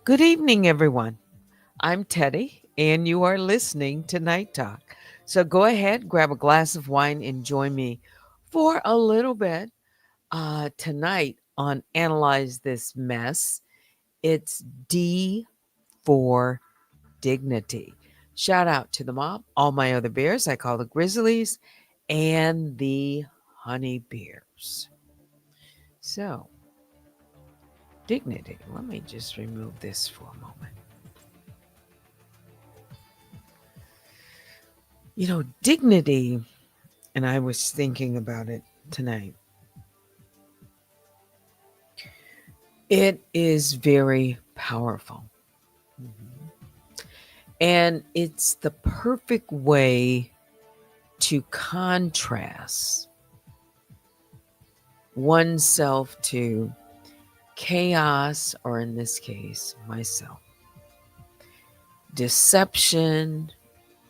Good evening, everyone. I'm Teddy, and you are listening to Night Talk. So go ahead, grab a glass of wine, and join me for a little bit tonight on Analyze This Mess. It's D for Dignity. Shout out to the mob, all my other bears. I call the Grizzlies and the Honey Bears. So, dignity. Let me just remove this for a moment. Dignity, and I was thinking about it tonight. It is very powerful. Mhm. And it's the perfect way to contrast oneself to chaos, or in this case, myself, deception,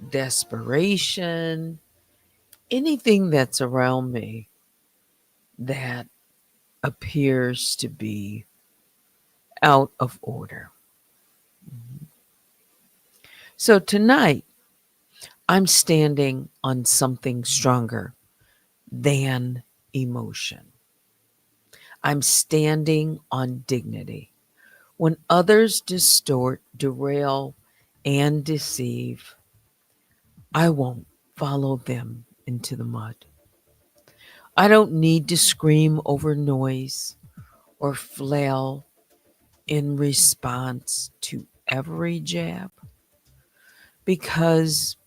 desperation, anything that's around me that appears to be out of order. Mhm. So tonight, I'm standing on something stronger than emotion. I'm standing on dignity. When others distort, derail, and deceive, I won't follow them into the mud. I don't need to scream over noise or flail in response to every jab, because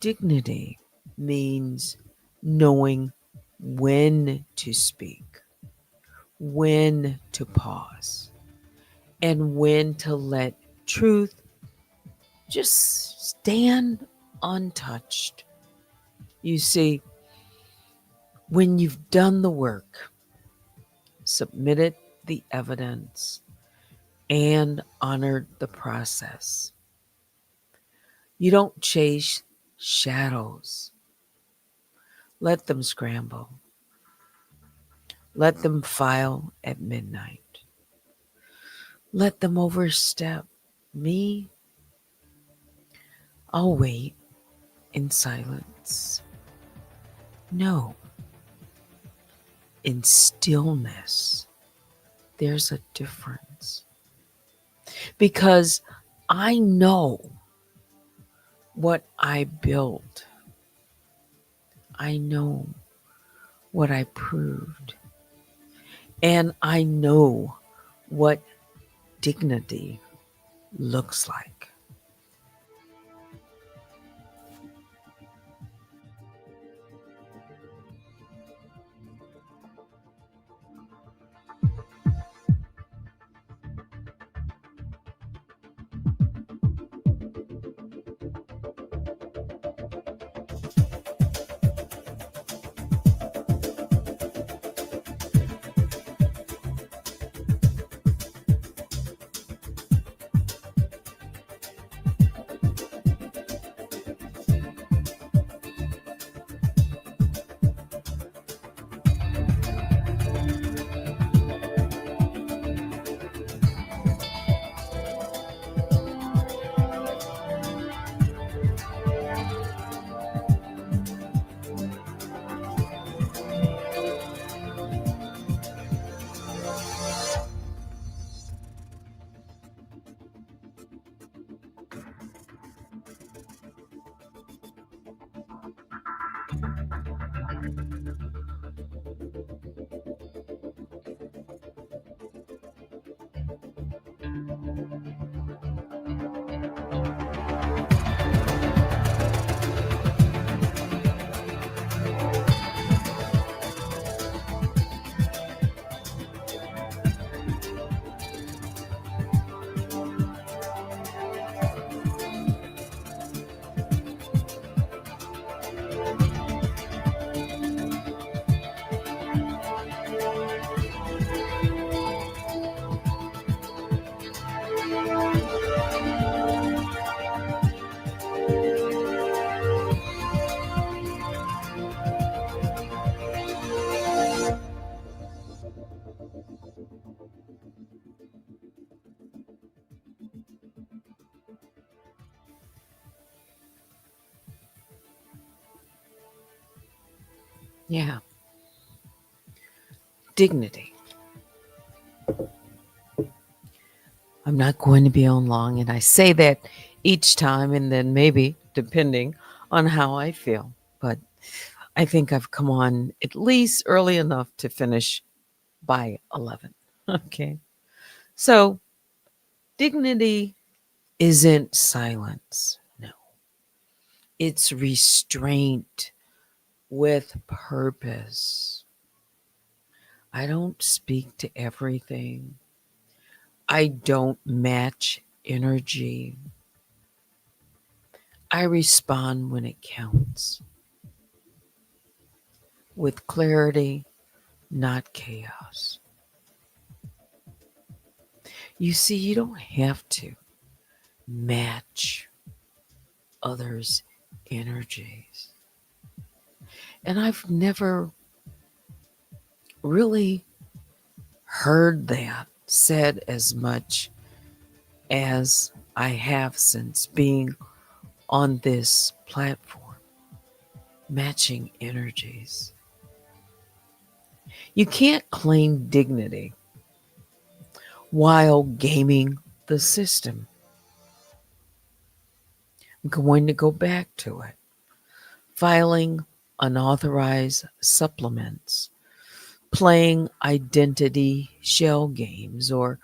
dignity means knowing when to speak, when to pause, and when to let truth just stand untouched. You see, when you've done the work, submitted the evidence, and honored the process, you don't chase shadows. Let them scramble. Let them file at midnight. Let them overstep. Me, I'll wait in silence. No, in stillness, there's a difference. Because I know what I built, I know what I proved, and I know what dignity looks like. Yeah, dignity. I'm not going to be on long, and I say that each time, and then maybe depending on how I feel. But I think I've come on at least early enough to finish by 11. Okay. So, dignity isn't silence. No, it's restraint with purpose. I don't speak to everything, I don't match energy. I respond when it counts with clarity, not chaos. You see, you don't have to match others' energies. And I've never really heard that said as much as I have since being on this platform, matching energies. You can't claim dignity while gaming the system. I'm going to go back to it. Filing unauthorized supplements, playing identity shell games, or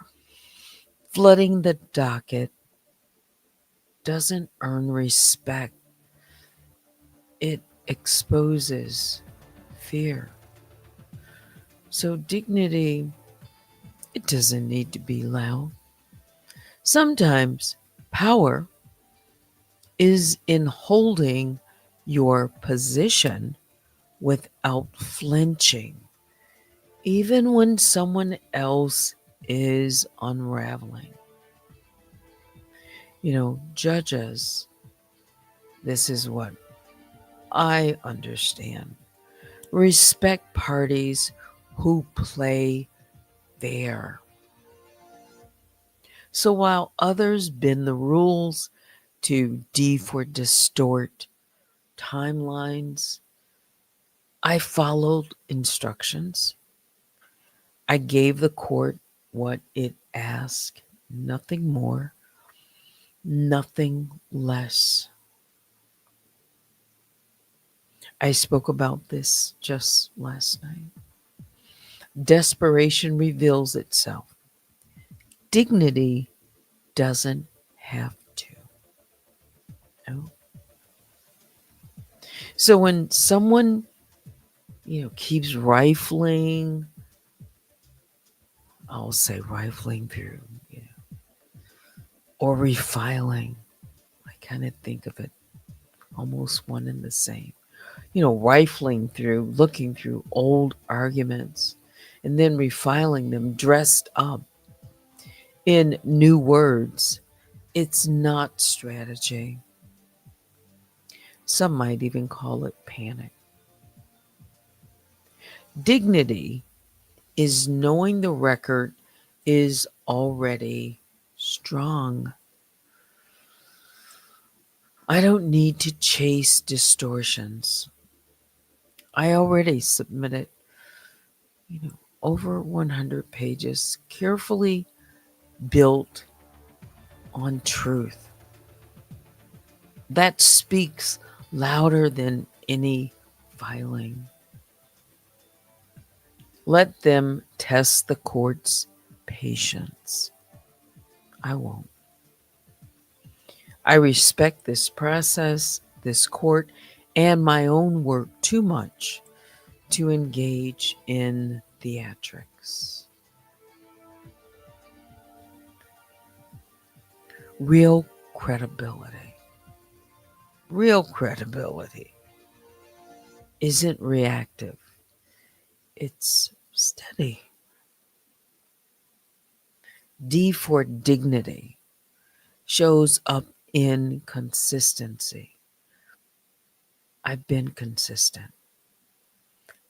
flooding the docket doesn't earn respect. It exposes fear. So, dignity, it doesn't need to be loud. Sometimes power is in holding your position without flinching, even when someone else is unraveling. Judges, this is what I understand. Respect parties who play fair. So while others bend the rules to distort timelines, I followed instructions. I gave the court what it asked, nothing more, nothing less. I spoke about this just last night. Desperation reveals itself. Dignity doesn't have to. No. So when someone, keeps rifling, I'll say rifling through, you know, or refiling, I kind of think of it almost one and the same. Rifling through, looking through old arguments, and then refiling them dressed up in new words. It's not strategy. Some might even call it panic. Dignity is knowing the record is already strong. I don't need to chase distortions. I already submitted, you know, over 100 pages, carefully built on truth. That speaks louder than any filing. Let them test the court's patience. I won't. I respect this process, this court, and my own work too much to engage in theatrics. Real credibility. Real credibility isn't reactive, it's steady. D for dignity shows up in consistency. I've been consistent.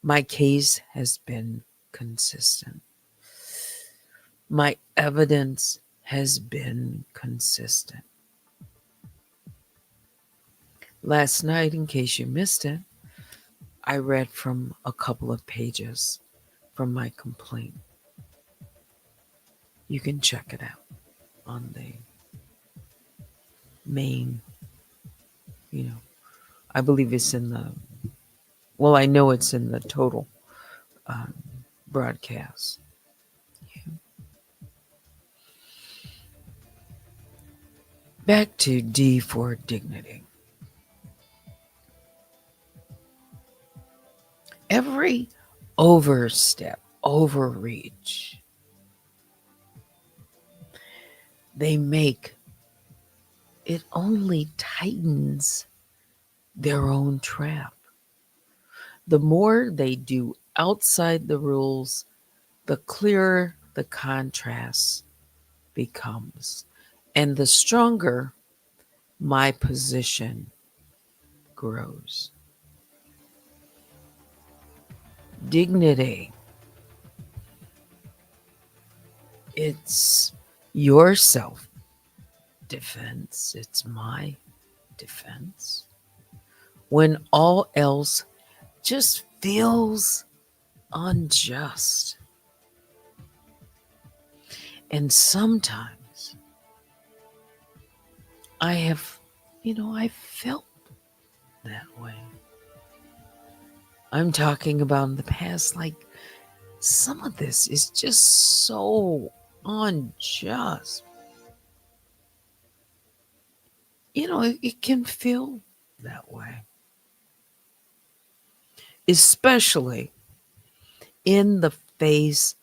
My case has been consistent. My evidence has been consistent. Last night, in case you missed it, I read from a couple of pages from my complaint. You can check it out on the main, you know, I believe it's in the, well, I know it's in the total um, broadcast. Yeah. Back to DForDignity. Every overstep, overreach they make, it only tightens their own trap. The more they do outside the rules, the clearer the contrast becomes, and the stronger my position grows. Dignity, it's your self defense, it's my defense. When all else just feels unjust. And sometimes I have, I felt that way. I'm talking about in the past, like some of this is just so unjust. It can feel that way, especially in the face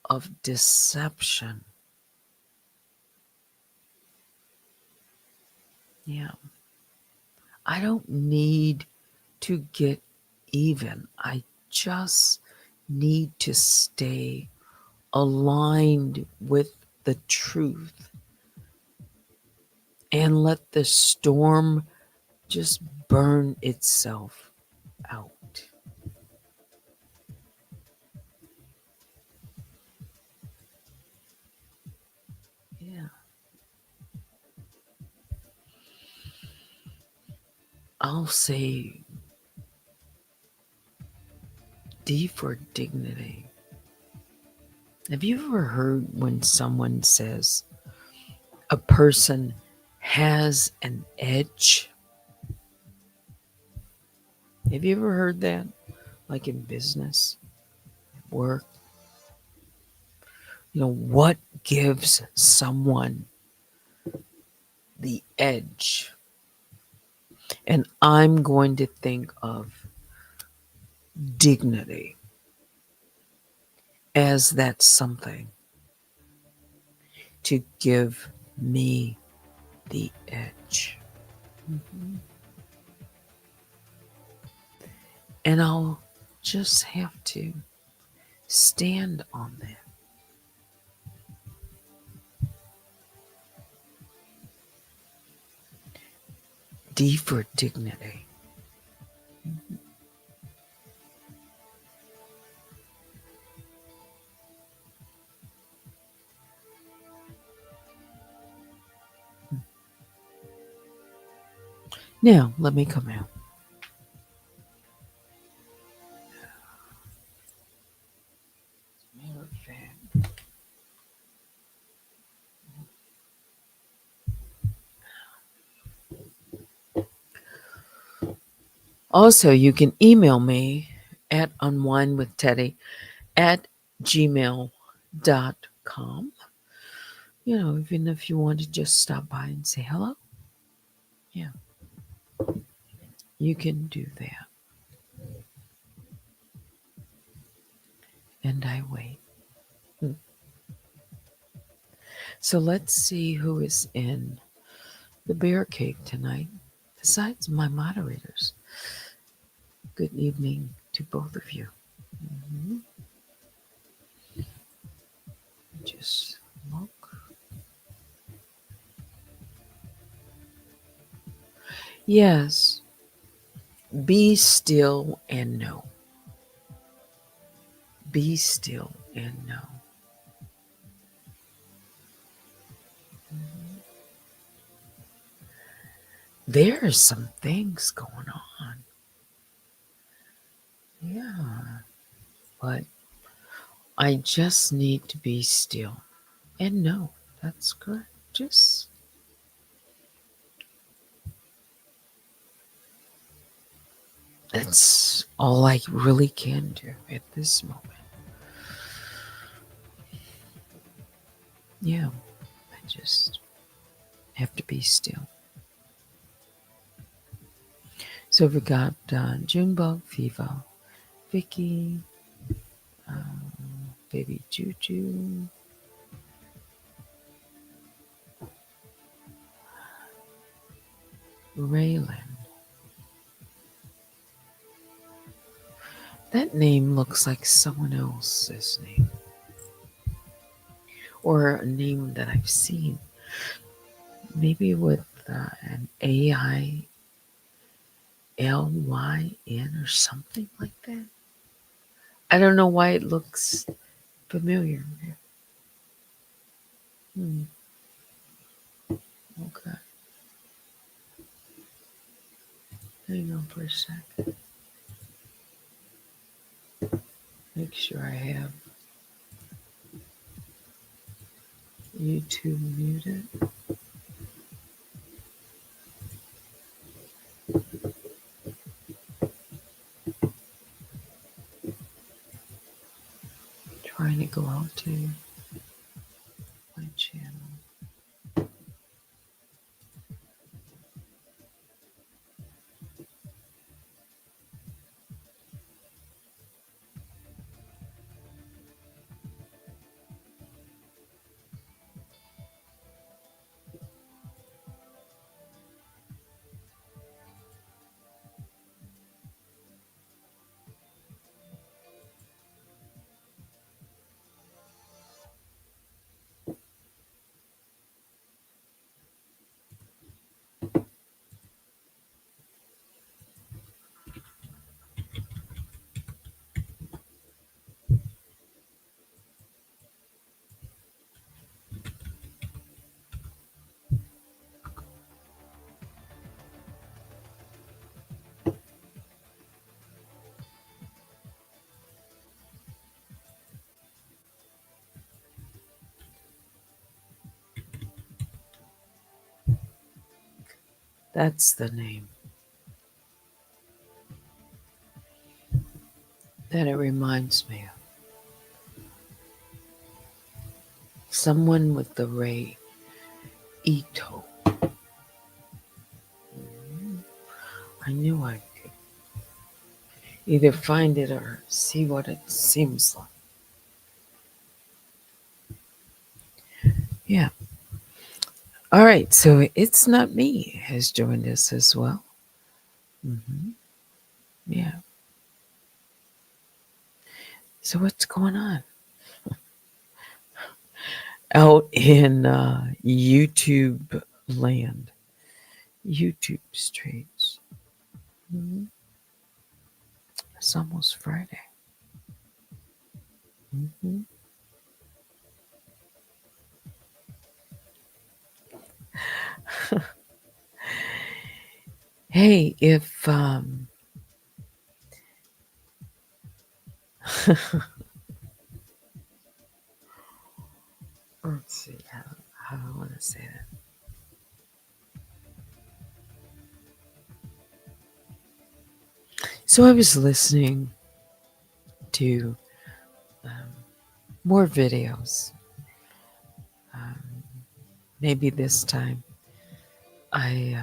of deception. Yeah. I don't need to get even. I just need to stay aligned with the truth and let the storm just burn itself out. Yeah. I'll say D for dignity. Have you ever heard when someone says a person has an edge? Have you ever heard that? Like in business, work? What gives someone the edge? And I'm going to think of dignity as that something to give me the edge. Mhm. And I'll just have to stand on that. D for dignity. Mhm. Now, let me come out. Matter of fact, also, you can email me at unwinewithteddy at gmail.com. Even if you want to just stop by and say hello, yeah, you can do that. And I wait. Hmm. So let's see who is in the bear cave tonight, besides my moderators. Good evening to both of you. Mhm. Just look. Yes, be still and know. Be still and know. Mhm. There are some things going on. but I just need to be still. And no, that's correct. Just that's all I really can do at this moment. Yeah, I just have to be still. So we got Junebug, Viva, Vicky, Baby Juju, Raylan. That name looks like someone else's name, or a name that I've seen. Maybe with an AILYN or something like that. I don't know why it looks familiar. Hmm, okay. Hang on for a second. Make sure I have YouTube muted. Trying to go out to my channel. That's the name that it reminds me of. Someone with the Ray Ito. I knew I could either find it or see what it seems like. Yeah. All right. So It's Not Me has joined us as well. Yeah. So what's going on out in YouTube land, YouTube streets? Mhm. It's almost Friday. Hmm. Hey, if let's see how I want to say that. So I was listening to um, more videos. Um, Maybe this time I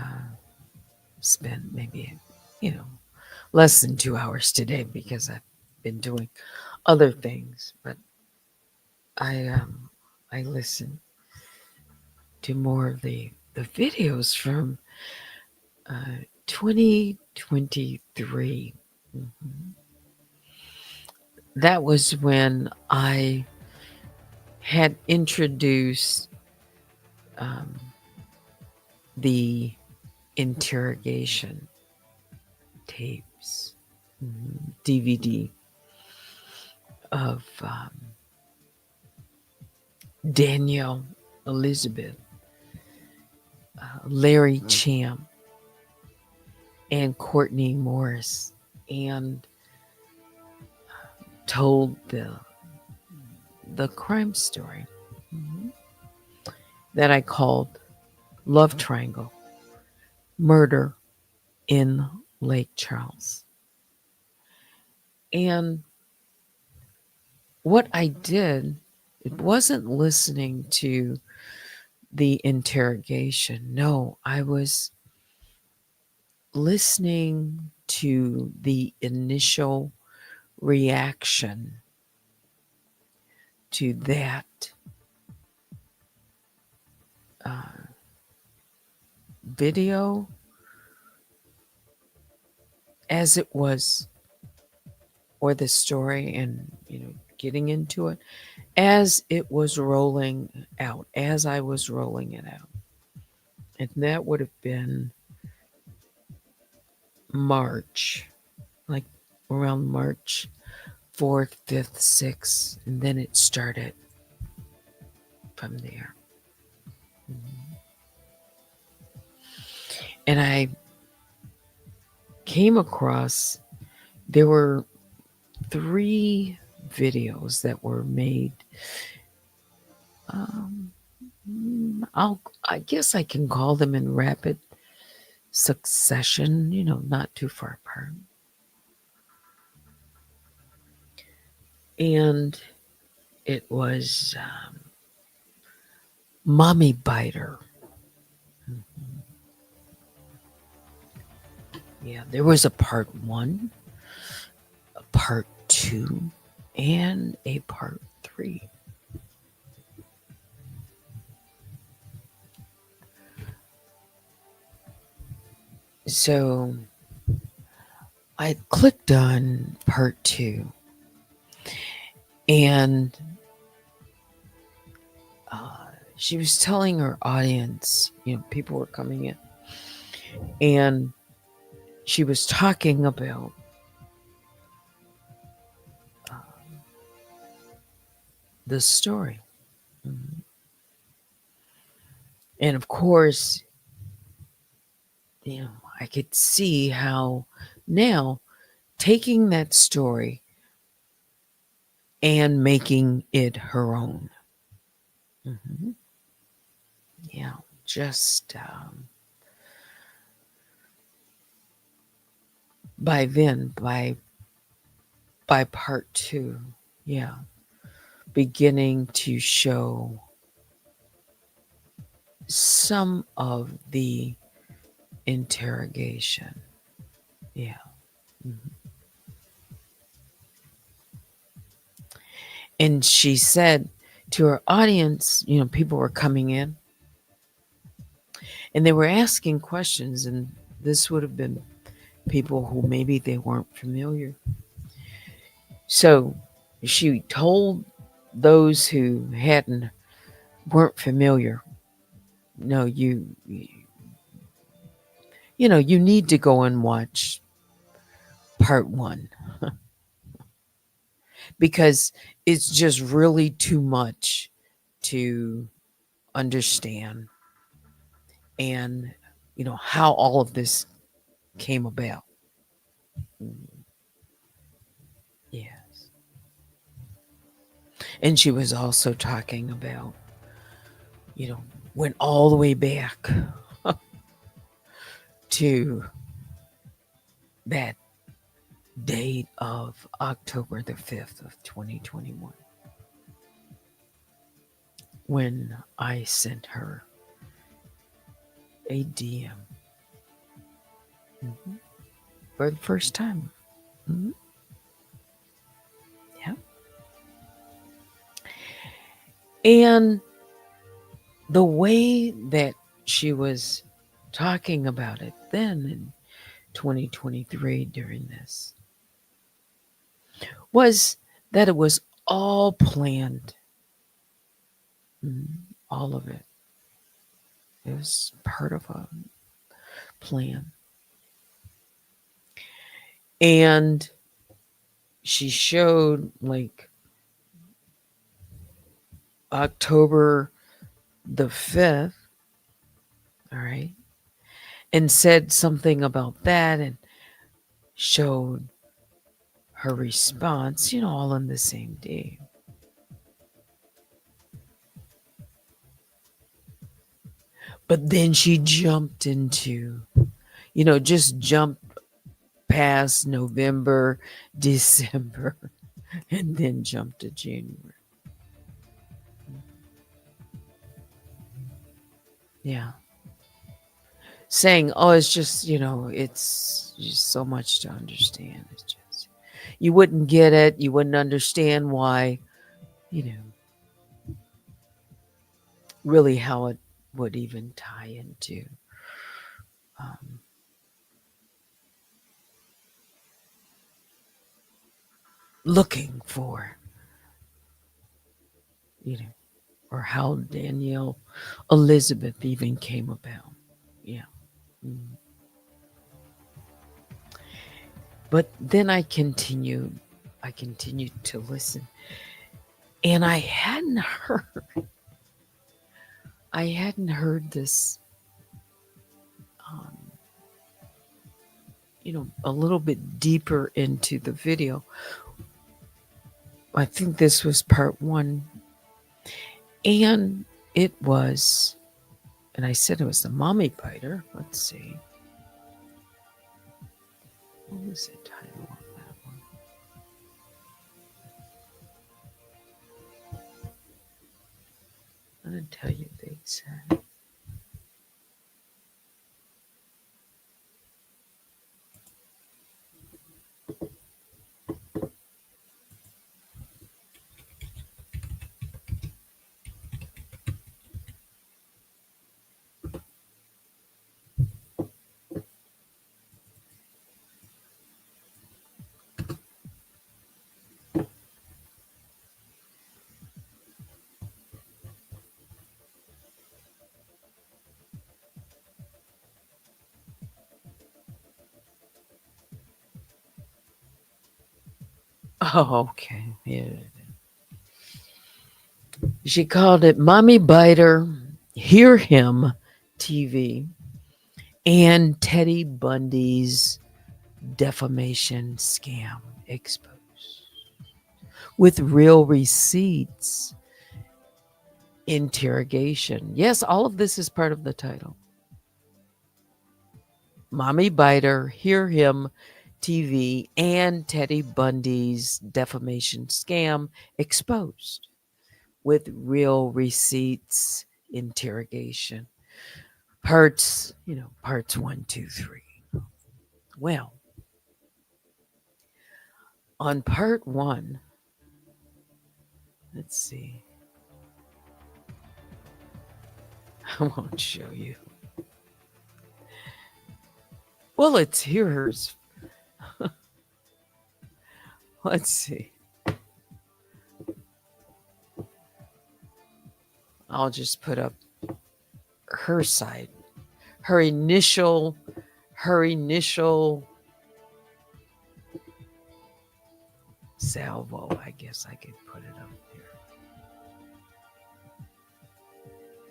spent maybe, you know, less than 2 hours today because I've been doing other things. But I I listened to more of the videos from 2023. Mhm. That was when I had introduced um, the interrogation tapes, DVD of Danielle Elizabeth, Larry Champ, and Courtney Morris, and told the crime story, mhm, that I called Love Triangle Murder in Lake Charles. And what I did, it wasn't listening to the interrogation. No, I was listening to the initial reaction to that uh, video as it was, or the story, and getting into it as it was rolling out, as I was rolling it out. And that would have been March, like around March 4th, 5th, 6th, and then it started from there. Mhm. And I came across, there were 3 videos that were made. Um, I guess I can call them in rapid succession, not too far apart. And it was Mommy Biter. Mhm. Yeah, there was a part 1, a part 2, and a part 3. So I clicked on part 2, and uh, she was telling her audience, people were coming in, and she was talking about the story. Mhm. And of course, I could see how now taking that story and making it her own. Mhm. Yeah, just by then, by part 2, yeah, beginning to show some of the interrogation. Yeah. Mhm. And she said to her audience, people were coming in and they were asking questions, and this would have been people who maybe they weren't familiar. So she told those who weren't familiar, no, you need to go and watch part 1 because it's just really too much to understand, and how all of this came about. Mm, yes. And she was also talking about, went all the way back to that date of October the 5th of 2021 when I sent her a DM, mhm, for the first time. Mhm. Yeah. And the way that she was talking about it then in 2023 during this was that it was all planned. Mhm. All of it. It was part of a plan. And she showed like October the 5th, all right, and said something about that and showed her response, all in the same day. But then she jumped into, just jumped past November, December, and then jumped to January. Yeah. Saying, oh, it's just, it's just so much to understand. It's just, you wouldn't get it. You wouldn't understand why, you know, really how it would even tie into um, looking for, you know, or how Danielle Elizabeth even came about. Yeah. Mm. But then I continued to listen. And I hadn't heard this, um, a little bit deeper into the video. I think this was part one. And it was, and I said it was the mommy biter. Let's see. What was the title of that one? I'm going to tell you the exact. Oh, okay. Yeah. She called it Mommy Biter, Hear Him TV, and Teddy Bundy's defamation scam exposed with real receipts, interrogation. Yes, all of this is part of the title. Mommy Biter, Hear Him TV, and Teddy Bundy's defamation scam exposed with real receipts, interrogation. Parts 1, 2, 3. Well, on part one, let's see. I won't show you. Well, let's hear hers. Let's see. I'll just put up her side. Her initial salvo. I guess I could put it up here.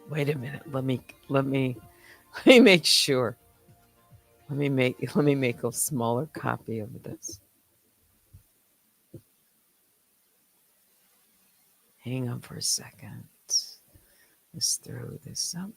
Wait a minute. Let me make sure. Let me make a smaller copy of this. Hang on for a second. Let's throw this up.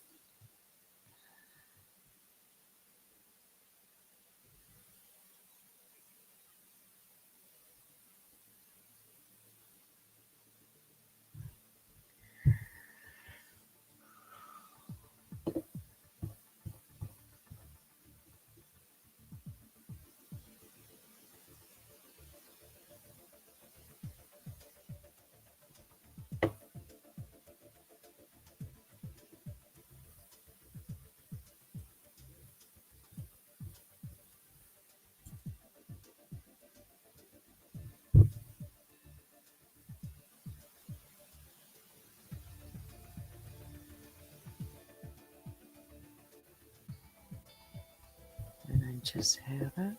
And I just have it.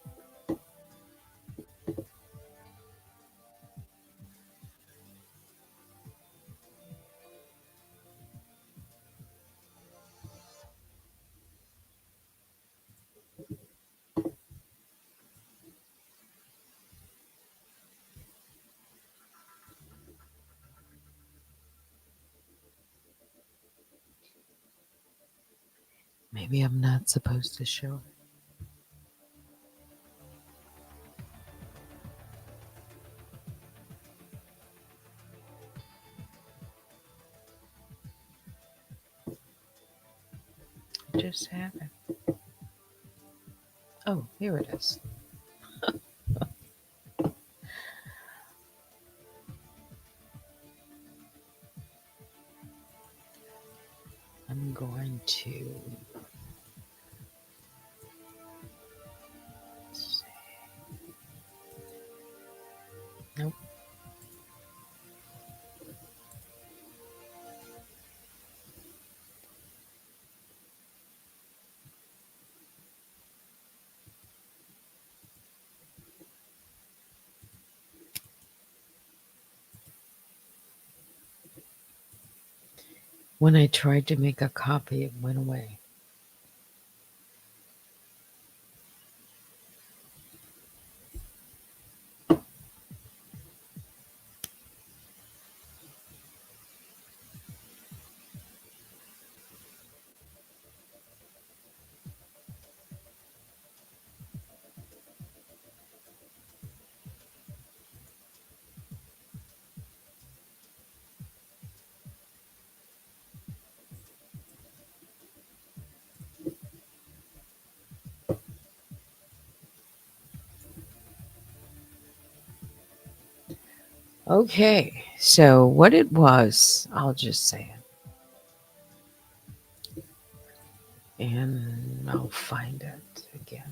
Maybe I'm not supposed to show it. Just happened. Oh, here it is. I'm going to see. Nope. When I tried to make a copy, it went away. Okay, so what it was, I'll just say it. And I'll find it again.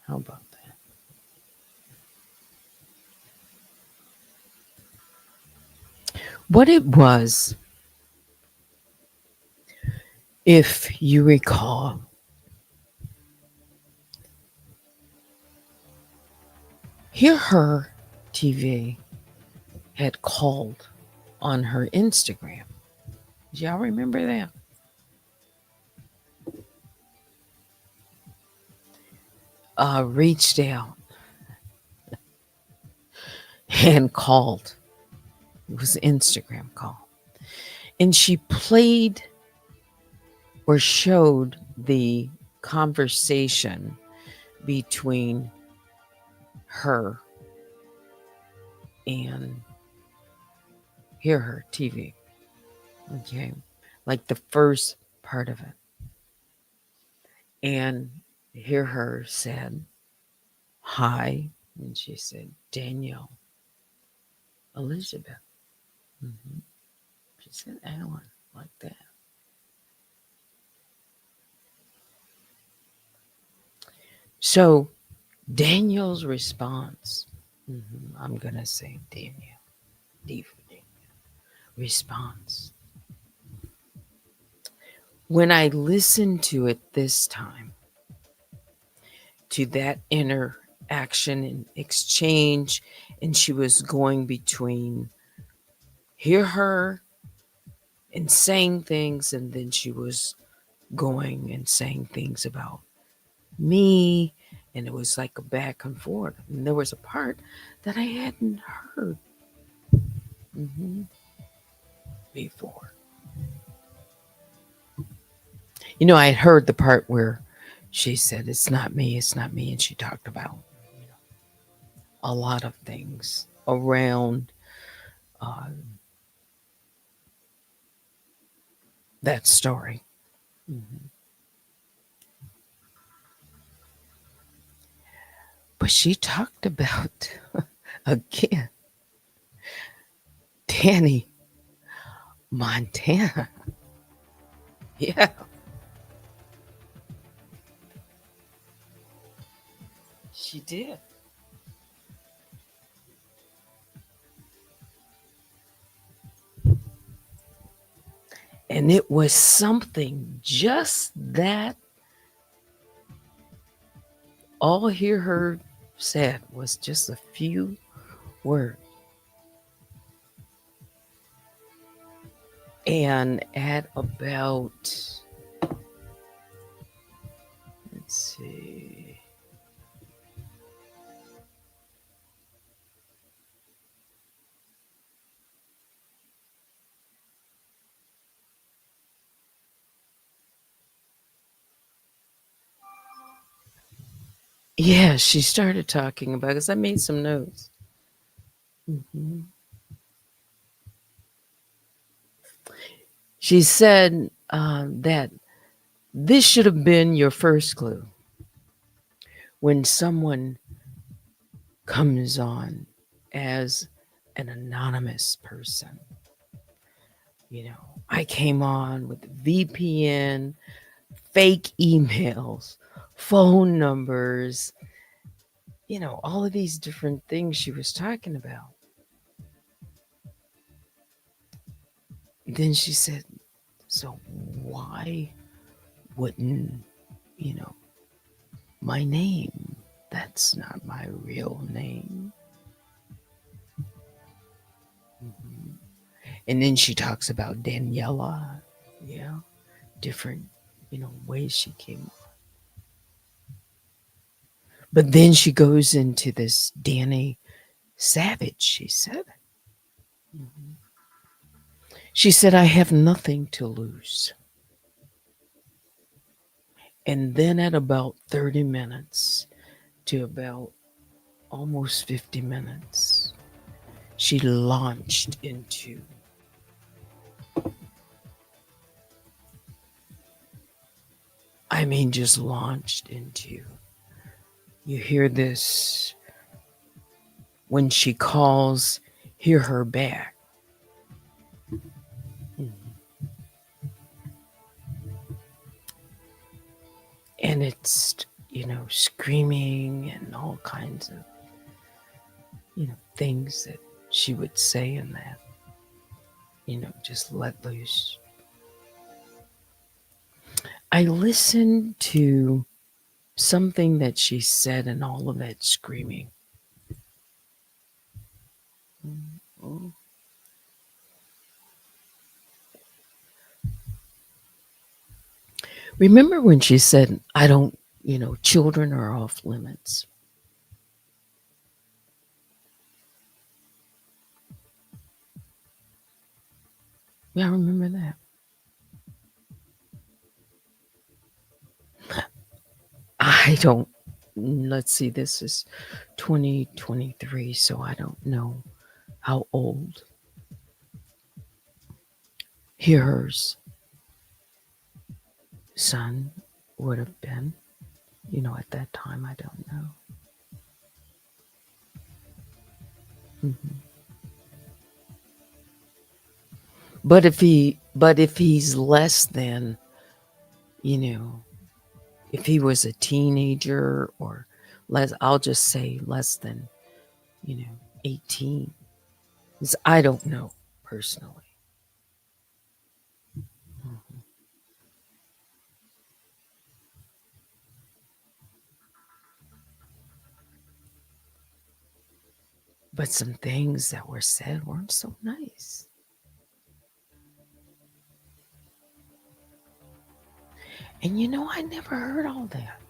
How about that? What it was, if you recall, Hear Her TV had called on her Instagram. Do y'all remember that? Reached out and called. It was an Instagram call. And she played or showed the conversation between her and Hear Her TV. Okay. Like the first part of it. And Hear Her said, "Hi." And she said, "Danielle, Elizabeth." Mhm. She said, "Alan," like that. So Daniel's response, I'm going to say Daniel, DForDignity, response. When I listened to it this time, to that interaction and exchange, and she was going between Hear Her and saying things, and then she was going and saying things about me, and it was like a back and forth. And there was a part that I hadn't heard before. You know, I had heard the part where she said, "It's not me, it's not me," and she talked about a lot of things around uh, that story. Mhm. But she talked about, again, Danny Montana. Yeah, she did. And it was something just that all Hear Her said was just a few words. And at about, let's see, Yeah, she started talking about because I made some notes. hmm She said that this should have been your first clue when someone comes on as an anonymous person. I came on with VPN, fake emails, phone numbers, all of these different things she was talking about. Then she said, so why wouldn't, you know, my name? That's not my real name. Mhm. And then she talks about Daniela, yeah, different, ways she came. But then she goes into this Danny Savage, she said. Mhm. She said, I have nothing to lose. And then at about 30 minutes to about almost 50 minutes, she launched into, just launched into. You hear this when she calls, hear her back. Mhm. And it's, screaming and all kinds of, things that she would say in that, just let loose. I listened to something that she said in all of that screaming. Mhm. Remember when she said, I don't, children are off limits? Yeah, I remember that. I don't, let's see, this is 2023, so I don't know how old hers son would have been, at that time. I don't know. Mhm. But if he's less than, you know, if he was a teenager or less, I'll just say less than, 18. 'Cause I don't know personally. Mhm. But some things that were said weren't so nice. And I never heard all that.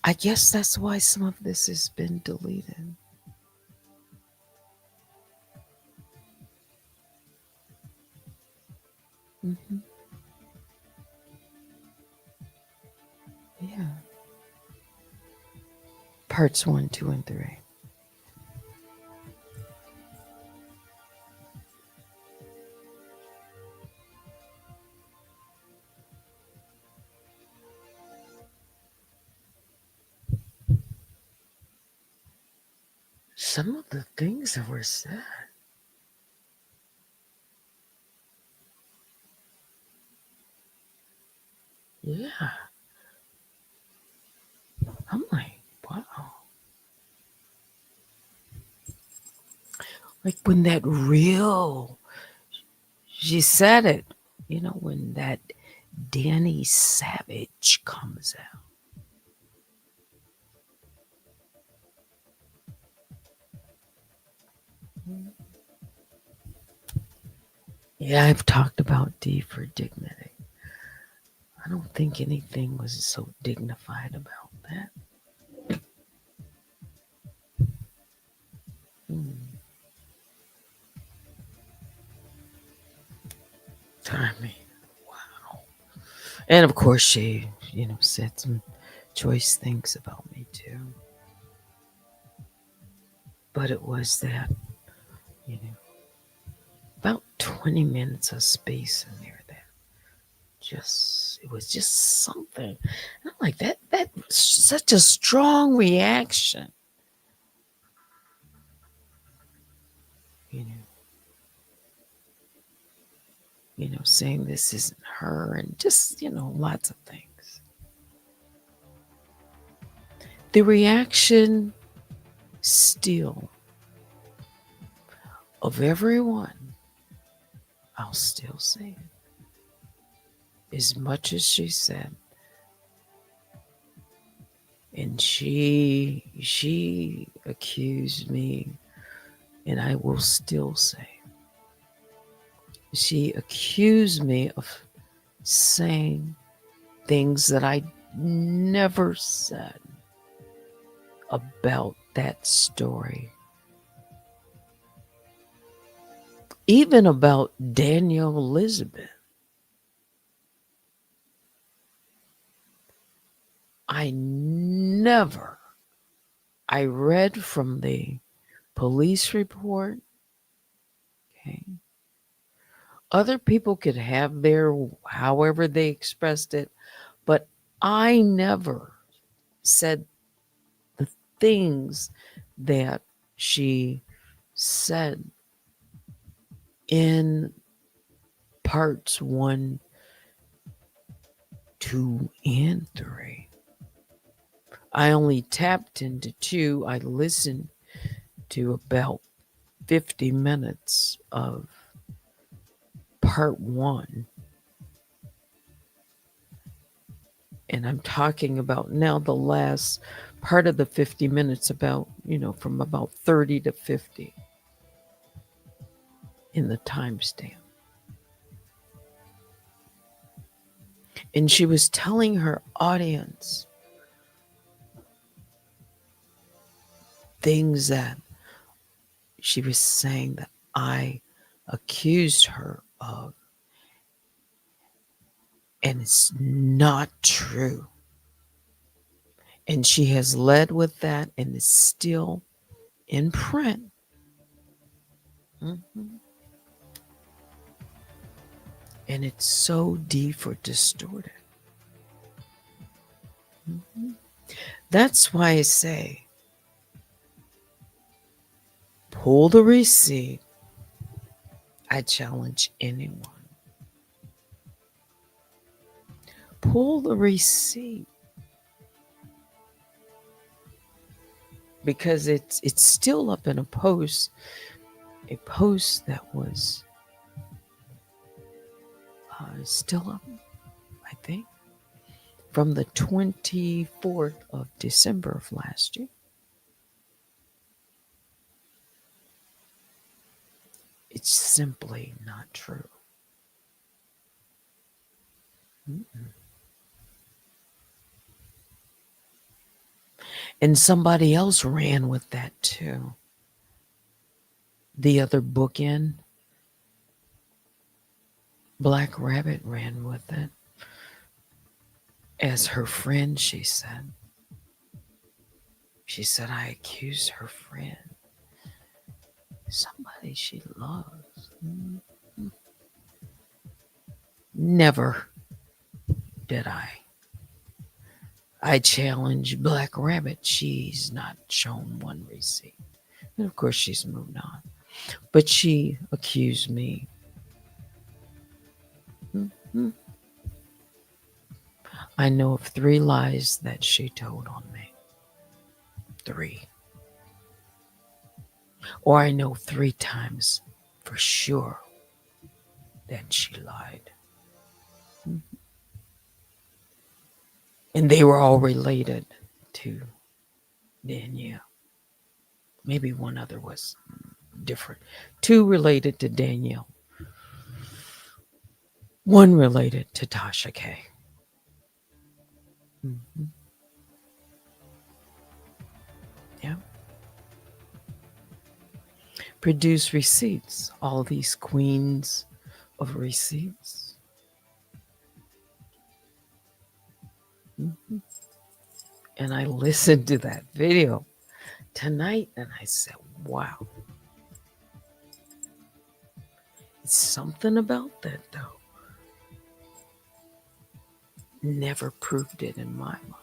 I guess that's why some of this has been deleted. hmm Yeah. Parts 1, 2, and 3. Some of the things that were said. Yeah. I'm like, wow. Like when that real, she said it, when that Danny Savage comes out. Yeah, I've talked about DForDignity. I don't think anything was so dignified about that. Hmm. I mean, wow. And of course, she, said some choice things about me too. But it was that, you know, about 20 minutes of space in there that it was just something. And I'm like, that was such a strong reaction, you know, saying this isn't her and just, lots of things. The reaction still of everyone, I'll still say it, as much as she said, and she accused me, and I will still say, she accused me of saying things that I never said about that story. Even about Daniel Elizabeth. I read from the police report. Okay. Other people could have their however they expressed it, but I never said the things that she said in parts 1, 2, and 3. I only tapped into 2. I listened to about 50 minutes of part 1. And I'm talking about now the last part of the 50 minutes, about, from about 30 to 50 in the timestamp. And she was telling her audience things that she was saying that I accused her of. And it's not true. And she has led with that, and it's still in print. Mm-hmm. And it's so deep or distorted. Mm-hmm. That's why I say, pull the receipt. I challenge anyone. Pull the receipt. Because it's still up in a post that was still up, I think, from the 24th of December of last year. It's simply not true. Mm-mm. And somebody else ran with that too. The other bookend, Black Rabbit, ran with it. As her friend, she said, I accused her friend, somebody she loves. Mm-hmm. Never did I. I challenged Black Rabbit. She's not shown one receipt. And of course, she's moved on. But she accused me. Mm-hmm. I know of 3 lies that she told on me. 3. Or I know 3 times for sure that she lied. Mm-hmm. And they were all related to Danielle. Maybe one other was different. 2 related to Danielle. 1 related to Tasha K. Mm-hmm. Yeah. Produce receipts. All these queens of receipts. And I listened to that video tonight and I said, wow, it's something about that though. Never proved it in my mind.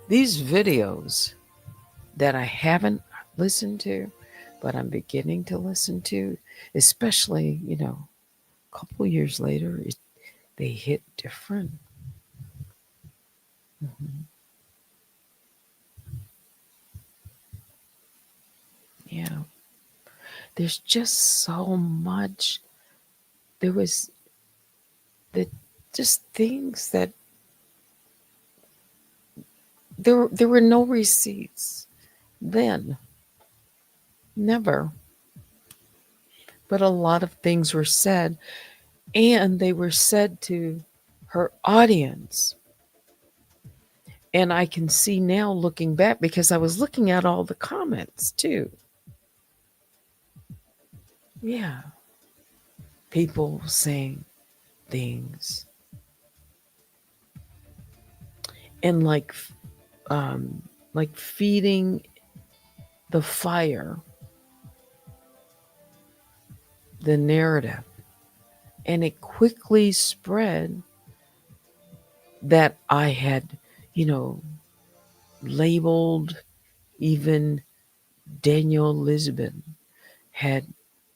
These videos that I haven't listened to, but I'm beginning to listen to, especially, a couple years later, they hit different. Mhm. Yeah. There's just so much. There was the just things that there were no receipts then. Never. But a lot of things were said, and they were said to her audience. And I can see now looking back because I was looking at all the comments too. Yeah. People saying things and like feeding the fire, the narrative. And it quickly spread that I had, you know, labeled even Daniel Lisbon had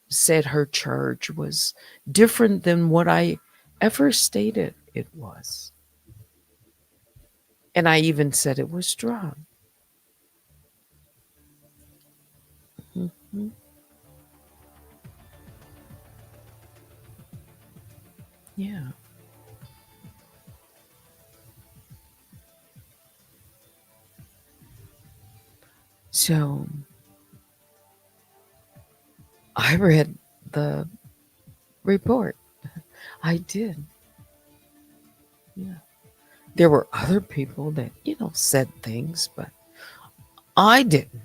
said her church was different than what I ever stated it was. And I even said it was strong. Mhm. Yeah. So I read the report. I did. Yeah. There were other people that, said things, but I didn't.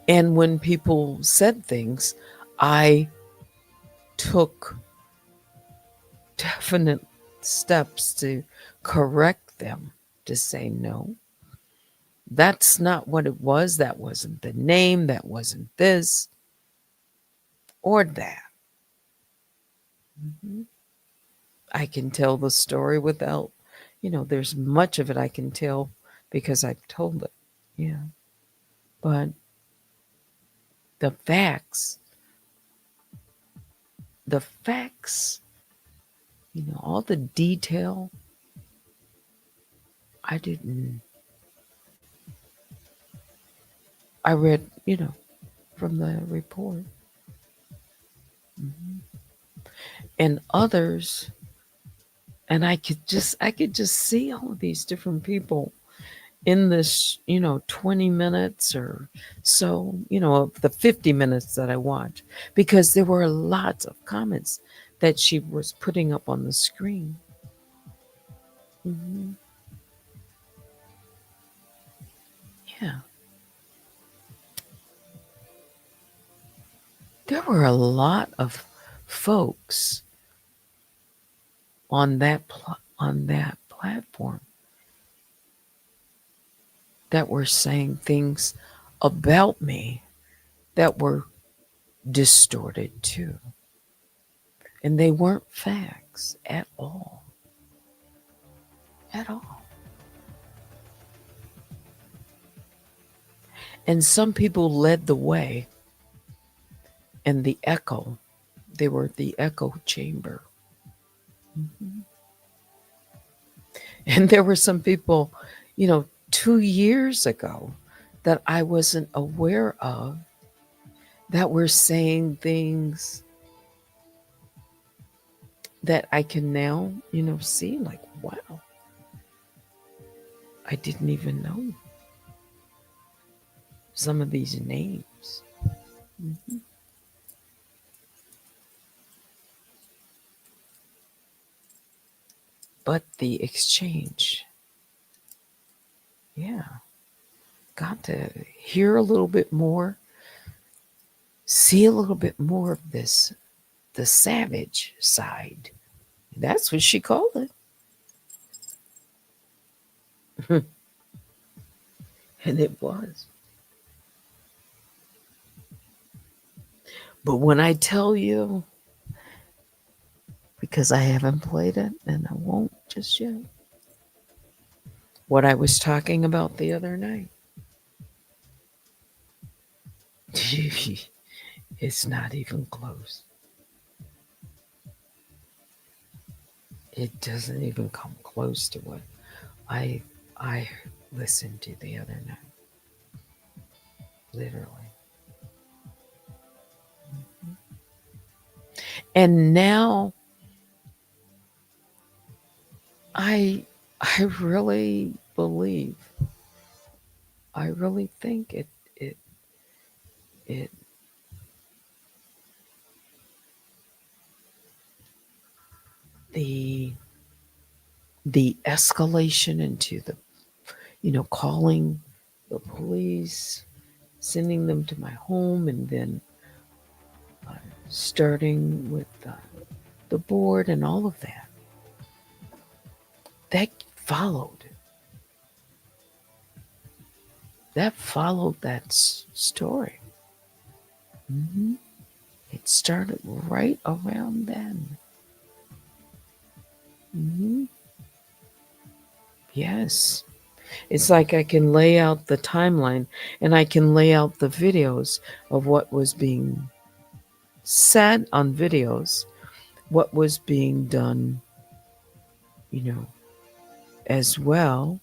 And when people said things, I took definite steps to correct them, to say, no, that's not what it was. That wasn't the name. That wasn't this or that. Mhm. I can tell the story without, there's much of it I can tell because I've told it. Yeah. But the facts, the facts, all the detail, I didn't, I read, from the report. Mhm. And others, and I could just see all of these different people in this 20 minutes or so, of the 50 minutes that I watched, because there were lots of comments that she was putting up on the screen. Hmm. Yeah, there were a lot of folks on that platform that were saying things about me that were distorted too. And they weren't facts at all. At all. And some people led the way, and the echo, they were the echo chamber. Mhm. And there were some people, 2 years ago that I wasn't aware of that were saying things that I can now, see like, wow, I didn't even know some of these names. Mhm. But the exchange, yeah, got to hear a little bit more, see a little bit more of this, the savage side. That's what she called it. And it was. But when I tell you, because I haven't played it and I won't just yet, what I was talking about the other night, it's not even close. It doesn't even come close to what I I listened to the other night. Literally. And now I I really believe, I really think it the the escalation into the, calling the police, sending them to my home, and then uh, starting with the board and all of that, that followed. That followed that story. Hmm. It started right around then. Hmm. Yes. It's like I can lay out the timeline and I can lay out the videos of what was being said on videos, what was being done, you know, as well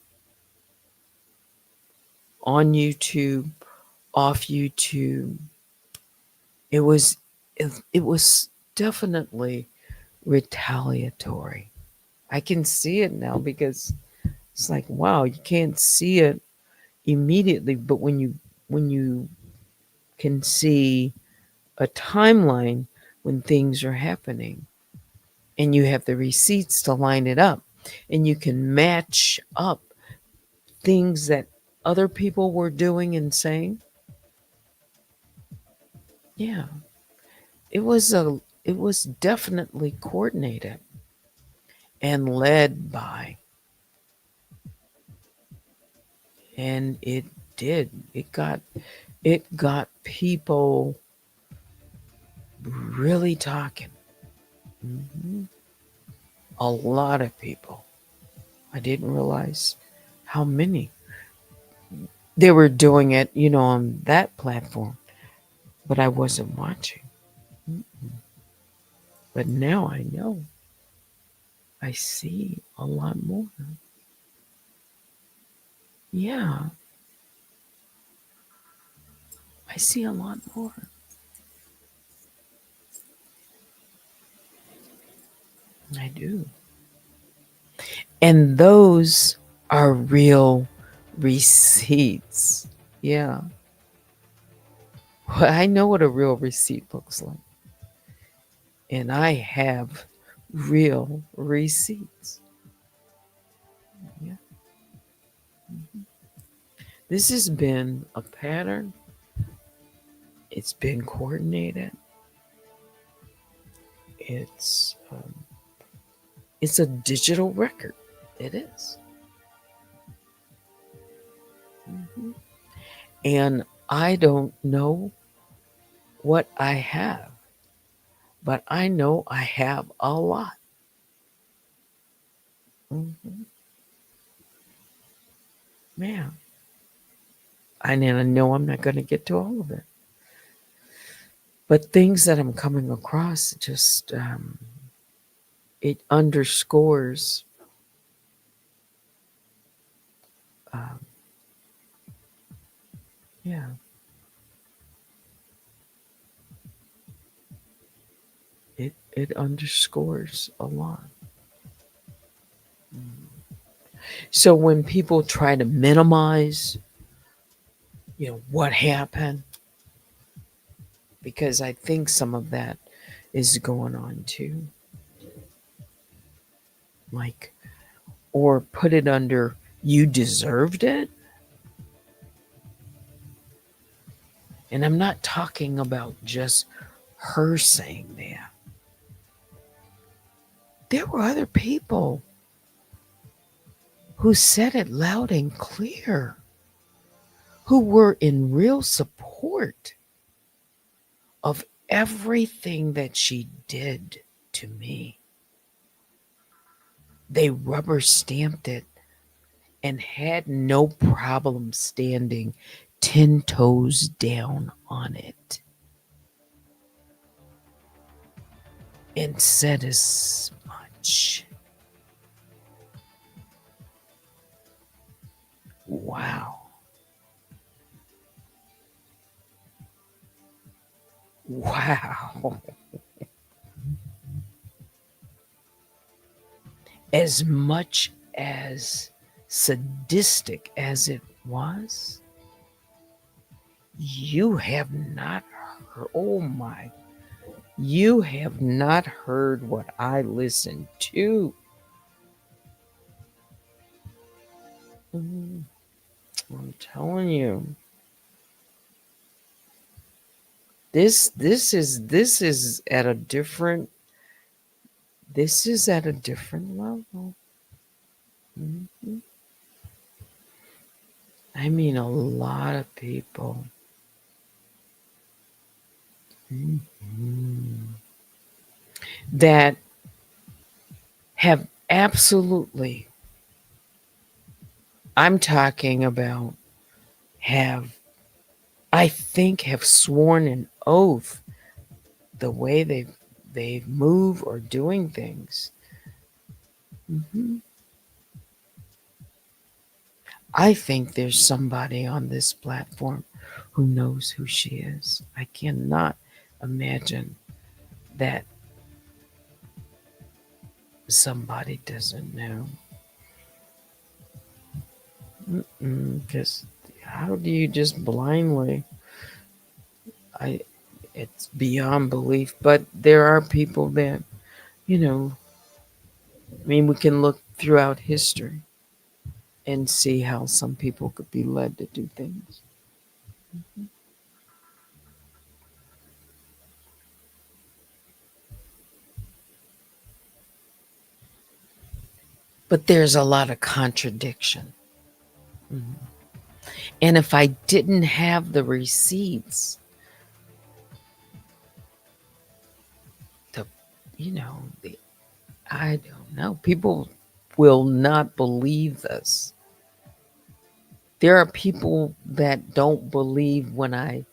on YouTube, off YouTube. It was definitely retaliatory. I can see it now because it's like, wow, you can't see it immediately, but when you can see a timeline when things are happening and you have the receipts to line it up and you can match up things that other people were doing and saying, yeah, it was definitely coordinated and led by, and it got people really talking. Hmm. A lot of people. I didn't realize how many. They were doing it, on that platform, but I wasn't watching. But now I know. I see a lot more. Yeah, I see a lot more. I do. And those are real receipts. Yeah. Well, I know what a real receipt looks like. And I have real receipts. Yeah. This has been a pattern. It's been coordinated. It's um, it's a digital record. It is. Mhm. And I don't know what I have, but I know I have a lot. Mhm. Man, and I know I'm not going to get to all of it, but things that I'm coming across just it underscores, um, yeah, it underscores a lot. So when people try to minimize, what happened, because I think some of that is going on too, like, or put it under, you deserved it. And I'm not talking about just her saying that. there were other people who said it loud and clear, who were in real support of everything that she did to me. They rubber stamped it and had no problem standing 10 toes down on it, and said as much. Wow. Wow. As much as sadistic as it was, you have not heard, oh my, you have not heard what I listened to. I'm telling you, this is at a different, this is at a different level. Mhm. I mean, a lot of people. Mhm. That have absolutely, I'm talking about, have, I think, have sworn an oath the way they move or doing things. Mhm. I think there's somebody on this platform who knows who she is. I cannot imagine that somebody doesn't know. Because how do you just blindly? I, it's beyond belief. But there are people that, you know, I mean, we can look throughout history and see how some people could be led to do things. But there's a lot of contradiction. Mhm. And if I didn't have the receipts to, I don't know, people will not believe this. There are people that don't believe when I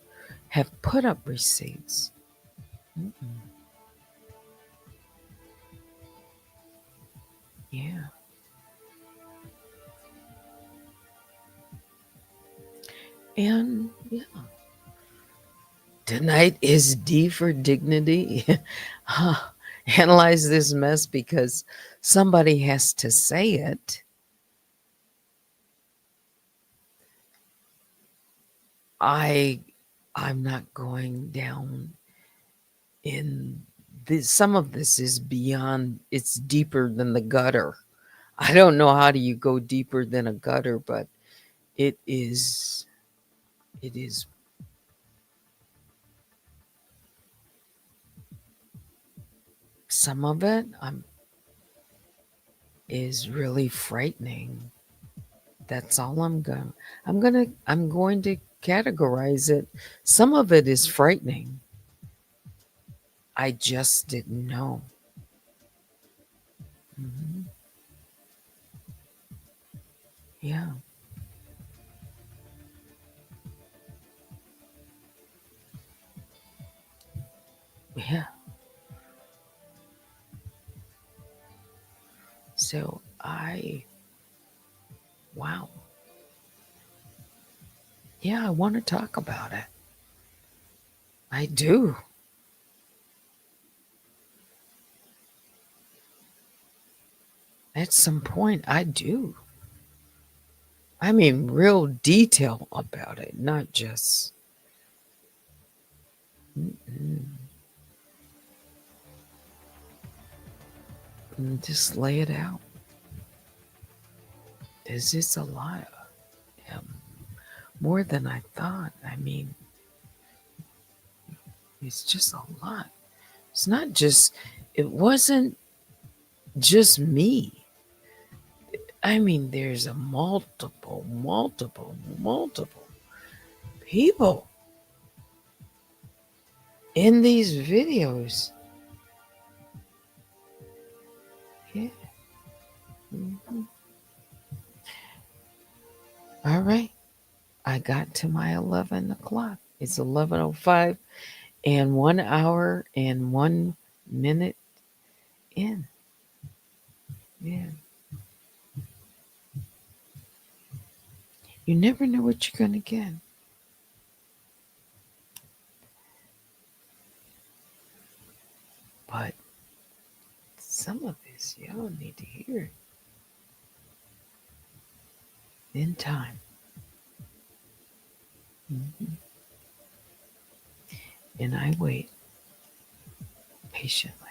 have put up receipts. Mm-mm. Yeah. And yeah, tonight is D for dignity. Analyze this mess because somebody has to say it. I I'm not going down in this. Some of this is beyond, it's deeper than the gutter. I don't know how do you go deeper than a gutter, but it is it is some of it is really frightening. That's all I'm going to categorize it. Some of it is frightening. I just didn't know. Mhm. Yeah. Yeah. So wow. Yeah, I want to talk about it. I do. At some point, I do. I mean, real detail about it, not just. Mm-mm. Just lay it out. This is a lot. Um, More than I thought. I mean, it's just a lot. It's not just, it wasn't just me. I mean, there's a multiple people in these videos. Yeah. Mhm. All right. I got to my 11 o'clock. It's 11:05 and 1 hour and 1 minute in. Yeah. You never know what you're going to get. But some of this, y'all need to hear it in time. Mhm. And I wait patiently.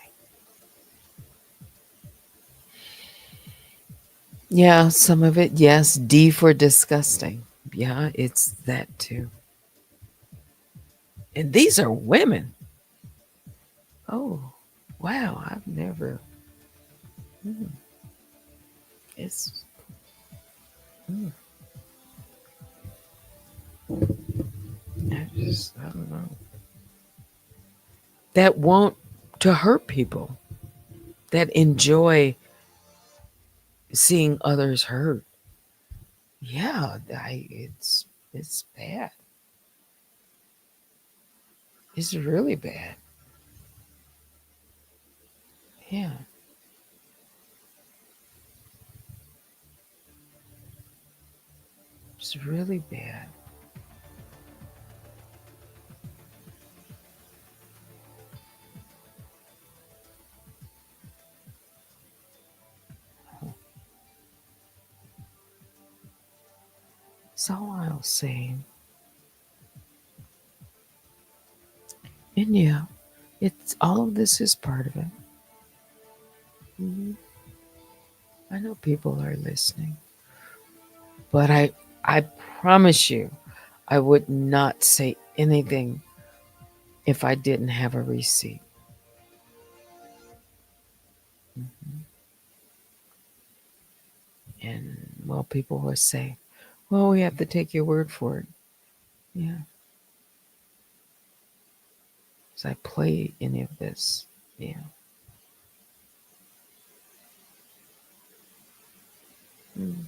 Yeah, some of it, yes. D for disgusting. Yeah, it's that too. And these are women. Oh, wow. I've never. Mm, it's. Mm, I don't know. That want to hurt people, that enjoy seeing others hurt. Yeah, it's bad. It's really bad. Yeah, it's really bad. That's all I'll say. And yeah, it's all of this is part of it. Mhm. I know people are listening, but I promise you, I would not say anything if I didn't have a receipt. Mhm. And well, people will say, "Well, we have to take your word for it." Yeah, because I play any of this. Yeah. Mm.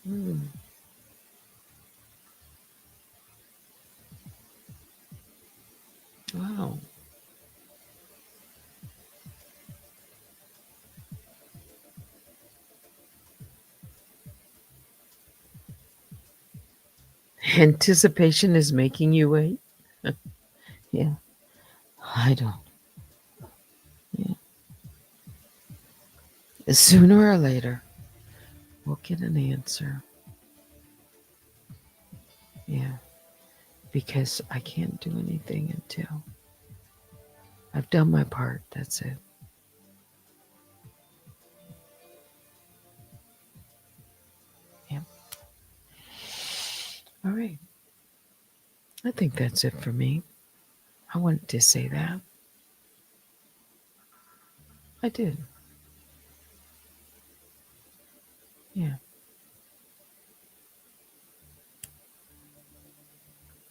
Mm. Wow. Anticipation is making you wait. Yeah, I don't. Yeah. Sooner or later, we'll get an answer. Yeah, because I can't do anything until I've done my part. That's it. Yeah. All right. I think that's it for me. I wanted to say that. I did. Yeah.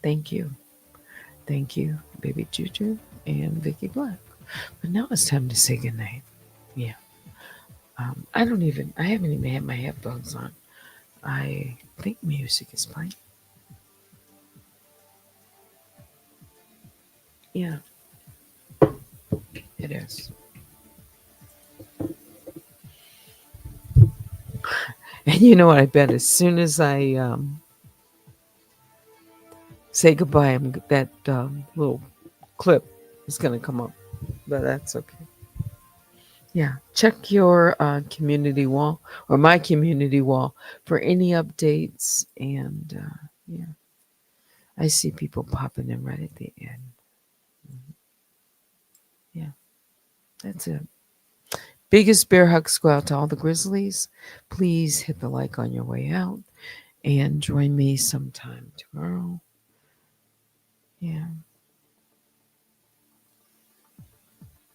Thank you. Thank you, Baby Juju and Vicky Black. But now it's time to say goodnight. Yeah. I haven't even had my headphones on. I think music is playing. Yeah, it is. And you know what? I bet as soon as I say goodbye, that little clip is going to come up. But that's okay. Yeah. Check your community wall or my community wall for any updates. And yeah, I see people popping in right at the end. Mhm. Yeah, that's it. Biggest bear hugs go out to all the Grizzlies. Please hit the like on your way out and join me sometime tomorrow. Yeah.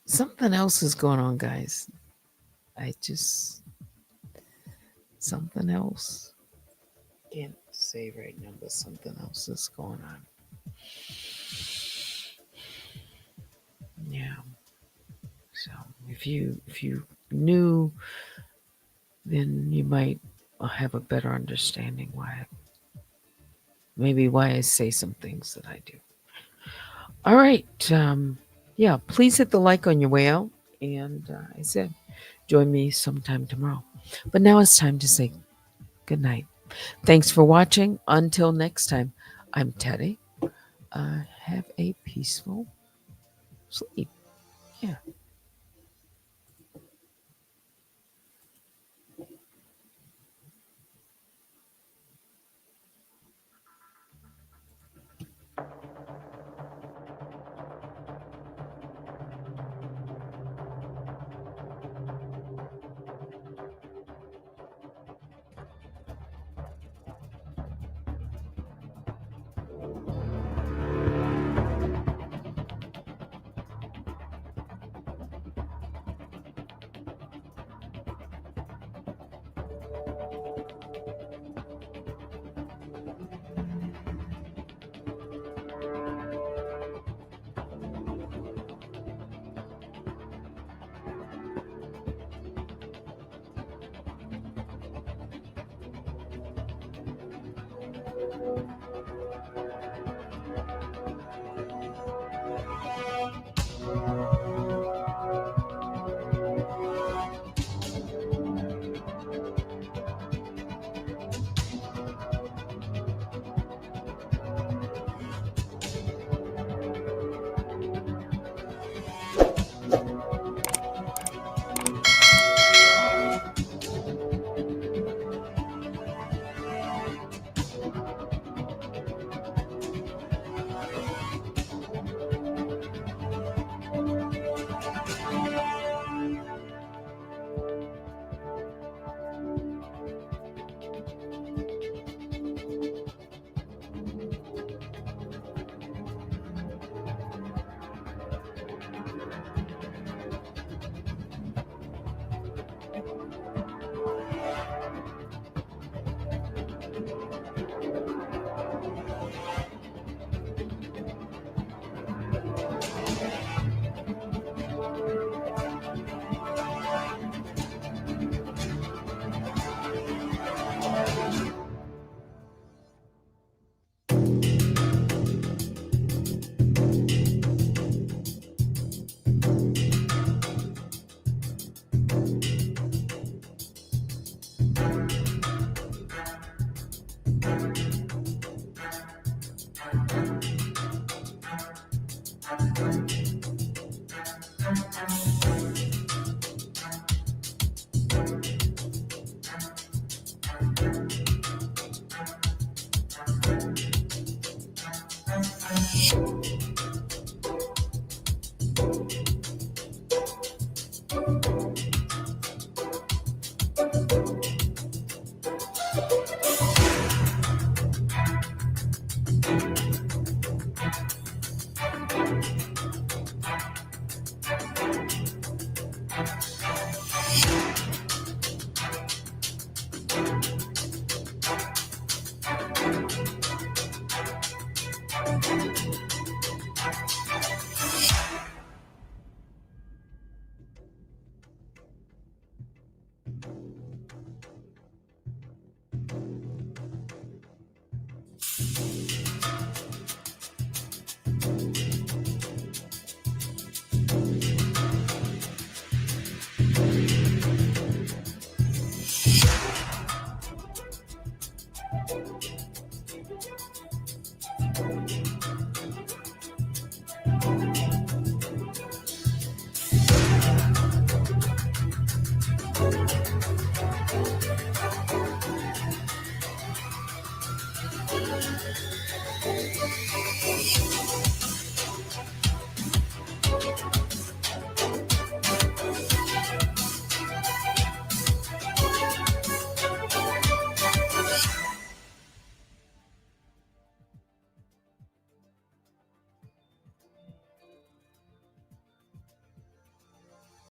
Something else is going on, guys. I just, something else. Can't say right now, but something else is going on. Yeah. So if you knew, then you might have a better understanding why I say some things that I do. All right. Yeah, please hit the like on your way out. And I said, join me sometime tomorrow. But now it's time to say good night. Thanks for watching. Until next time, I'm Teddy. Have a peaceful sleep. Yeah.